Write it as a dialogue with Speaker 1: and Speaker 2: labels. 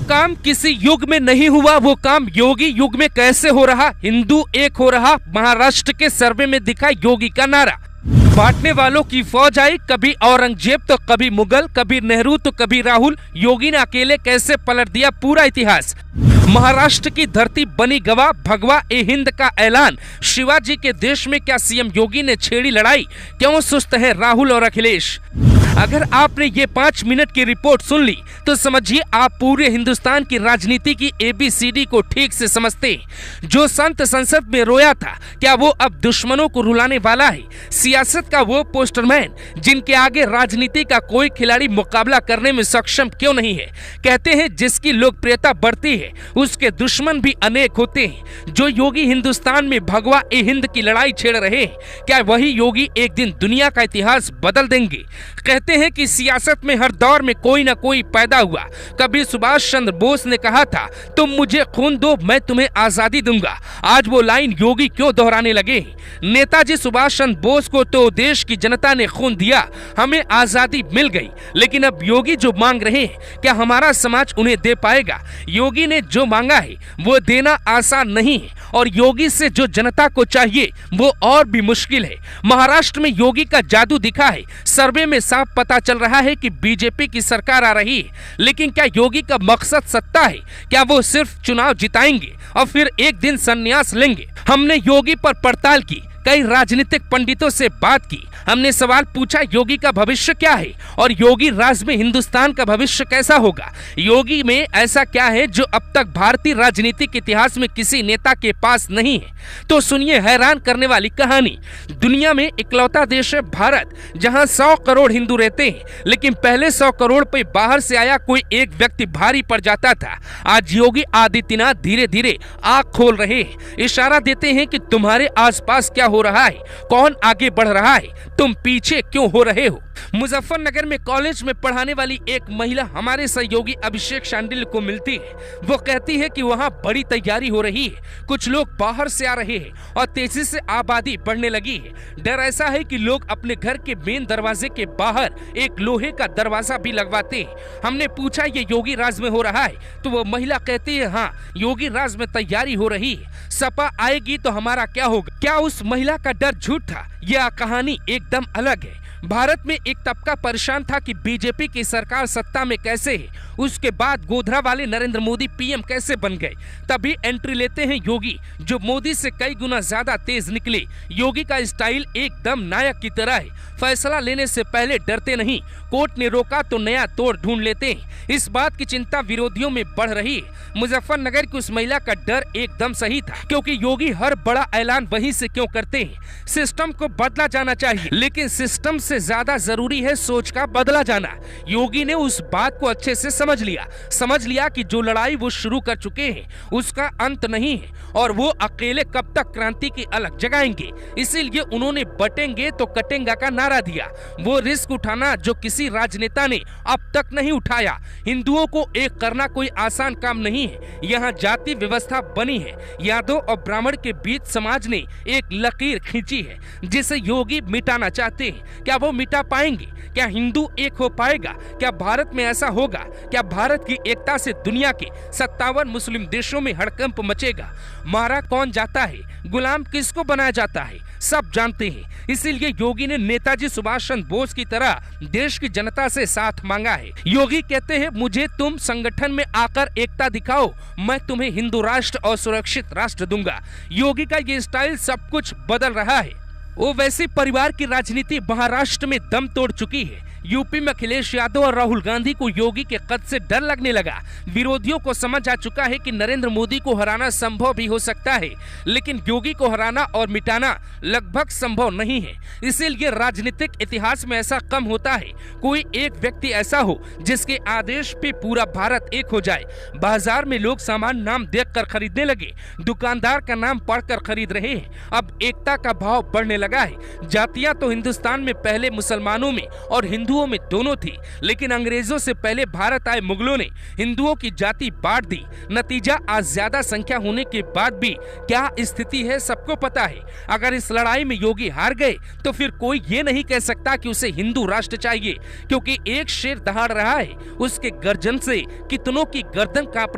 Speaker 1: काम किसी युग में नहीं हुआ वो काम योगी युग में कैसे हो रहा। हिंदू एक हो रहा, महाराष्ट्र के सर्वे में दिखा योगी का नारा। बांटने वालों की फौज आई, कभी औरंगजेब तो कभी मुगल, कभी नेहरू तो कभी राहुल। योगी ने अकेले कैसे पलट दिया पूरा इतिहास। महाराष्ट्र की धरती बनी गवाह, भगवा ए हिंद का ऐलान। शिवाजी के देश में क्या सीएम योगी ने छेड़ी लड़ाई। क्यों सुस्त है राहुल और अखिलेश। अगर आपने ये 5 मिनट की रिपोर्ट सुन ली तो समझिए आप पूरे हिंदुस्तान की राजनीति की ABCD को ठीक से समझते हैं। जो संत संसद में रोया था, क्या वो अब दुश्मनों को रुलाने वाला है। सियासत का वो पोस्टरमैन जिनके आगे राजनीति का कोई खिलाड़ी मुकाबला करने में सक्षम क्यों नहीं है। कहते हैं जिसकी लोकप्रियता बढ़ती है उसके दुश्मन भी अनेक होते हैं। जो योगी हिंदुस्तान में भगवा ए हिंद की लड़ाई छेड़ रहे हैं, क्या वही योगी एक दिन दुनिया का इतिहास बदल देंगे। कहते हैं कि सियासत में हर दौर में कोई ना कोई पैदा हुआ। कभी सुभाष चंद्र बोस ने कहा था तुम मुझे खून दो मैं तुम्हें आजादी दूंगा। आज वो लाइन योगी क्यों दोहराने लगे। नेताजी सुभाष चंद्र बोस को तो देश की जनता ने खून दिया, हमें आजादी मिल गई। लेकिन अब योगी जो मांग रहे हैं, क्या हमारा समाज उन्हें दे पाएगा। योगी ने जो मांगा है वो देना आसान नहीं है और योगी से जो जनता को चाहिए वो और भी मुश्किल है। महाराष्ट्र में योगी का जादू दिखा है। सर्वे में साफ पता चल रहा है कि बीजेपी की सरकार आ रही है। लेकिन क्या योगी का मकसद सत्ता है। क्या वो सिर्फ चुनाव जिताएंगे और फिर एक दिन संन्यास लेंगे। हमने योगी पर पड़ताल की, कई राजनीतिक पंडितों से बात की। हमने सवाल पूछा योगी का भविष्य क्या है और योगी राज में हिंदुस्तान का भविष्य कैसा होगा। योगी में ऐसा क्या है जो अब तक भारतीय राजनीतिक इतिहास में किसी नेता के पास नहीं है। तो सुनिए हैरान करने वाली कहानी। दुनिया में इकलौता देश है भारत, जहां 100 करोड़ हिंदू रहते हैं। लेकिन पहले 100 करोड़ पे बाहर से आया कोई एक व्यक्ति भारी पड़ जाता था। आज योगी आदित्यनाथ धीरे धीरे आँख खोल रहे हैं, इशारा देते हैं कि तुम्हारे आसपास क्या हो रहा है, कौन आगे बढ़ रहा है, तुम पीछे क्यों हो रहे हो। मुजफ्फरनगर में कॉलेज में पढ़ाने वाली एक महिला हमारे सहयोगी अभिषेक शांडिल्य को मिलती है। वो कहती है कि वहाँ बड़ी तैयारी हो रही है, कुछ लोग बाहर से आ रहे हैं और तेजी से आबादी बढ़ने लगी है। डर ऐसा है कि लोग अपने घर के मेन दरवाजे के बाहर एक लोहे का दरवाजा भी लगवाते हैं। हमने पूछा ये योगी राज में हो रहा है तो वो महिला कहती है हाँ योगी राज में तैयारी हो रही है, सपा आएगी तो हमारा क्या होगा। क्या उस महिला का डर झूठ था? यह कहानी एकदम अलग है। भारत में एक तबका परेशान था कि बीजेपी की सरकार सत्ता में कैसे है। उसके बाद गोधरा वाले नरेंद्र मोदी पीएम कैसे बन गए। तभी एंट्री लेते हैं योगी, जो मोदी से कई गुना ज्यादा तेज निकले। योगी का स्टाइल एकदम नायक की तरह है। फैसला लेने से पहले डरते नहीं, कोर्ट ने रोका तो नया तोड़ ढूंढ लेते हैं। इस बात की चिंता विरोधियों में बढ़ रही है। मुजफ्फरनगर की उस महिला का डर एकदम सही था, क्योंकि योगी हर बड़ा ऐलान वहीं से क्यों करते हैं। सिस्टम को बदला जाना चाहिए, लेकिन सिस्टम से ज्यादा जरूरी है सोच का बदला जाना। योगी ने उस बात को अच्छे से समझ लिया कि जो लड़ाई वो शुरू कर चुके हैं उसका अंत नहीं है और वो अकेले कब तक क्रांति की अलग जगाएंगे। इसीलिए उन्होंने बटेंगे तो कटेंगे का नारा दिया। वो रिस्क उठाना जो किसी राजनेता ने अब तक नहीं उठाया। हिंदुओं को एक करना कोई आसान काम नहीं है। यहाँ जाति व्यवस्था बनी है। यादव और ब्राह्मण के बीच समाज ने एक लकीर खींची है जिसे योगी मिटाना चाहते हैं। क्या वो मिटा पाएंगे? क्या हिंदू एक हो पाएगा? क्या भारत में ऐसा होगा? क्या भारत की एकता से दुनिया के 57 मुस्लिम देशों में हड़कंप मचेगा? मारा कौन जाता है, गुलाम किसको बनाया जाता है, सब जानते हैं। इसीलिए योगी ने नेताजी सुभाष चंद्र बोस की तरह देश की जनता से साथ मांगा है। योगी कहते हैं मुझे तुम संगठन में आकर एकता दिखाओ, मैं तुम्हें हिंदू राष्ट्र और सुरक्षित राष्ट्र दूंगा। योगी का ये स्टाइल सब कुछ बदल रहा है। वो वैसे परिवार की राजनीति महाराष्ट्र में दम तोड़ चुकी है। यूपी में अखिलेश यादव और राहुल गांधी को योगी के कद से डर लगने लगा। विरोधियों को समझ आ चुका है कि नरेंद्र मोदी को हराना संभव भी हो सकता है, लेकिन योगी को हराना और मिटाना लगभग संभव नहीं है। इसीलिए राजनीतिक इतिहास में ऐसा कम होता है कोई एक व्यक्ति ऐसा हो जिसके आदेश पे पूरा भारत एक हो जाए। बाजार में लोग सामान नाम देखकर खरीदने लगे, दुकानदार का नाम पढ़कर खरीद रहे हैं। अब एकता का भाव बढ़ने लगा है। जातियां तो हिंदुस्तान में पहले मुसलमानों में और हिंदू हिंदुओं में दोनों थी, लेकिन अंग्रेजों से पहले भारत आए मुगलों ने हिंदुओं की जाति बांट दी। नतीजा आज ज्यादा संख्या होने के बाद भी क्या स्थिति है सबको पता है। अगर इस लड़ाई में योगी हार गए तो फिर कोई ये नहीं कह सकता कि उसे हिंदू राष्ट्र चाहिए, क्योंकि एक शेर दहाड़ रहा है, उसके गर्जन से कितनों की गर्दन कांप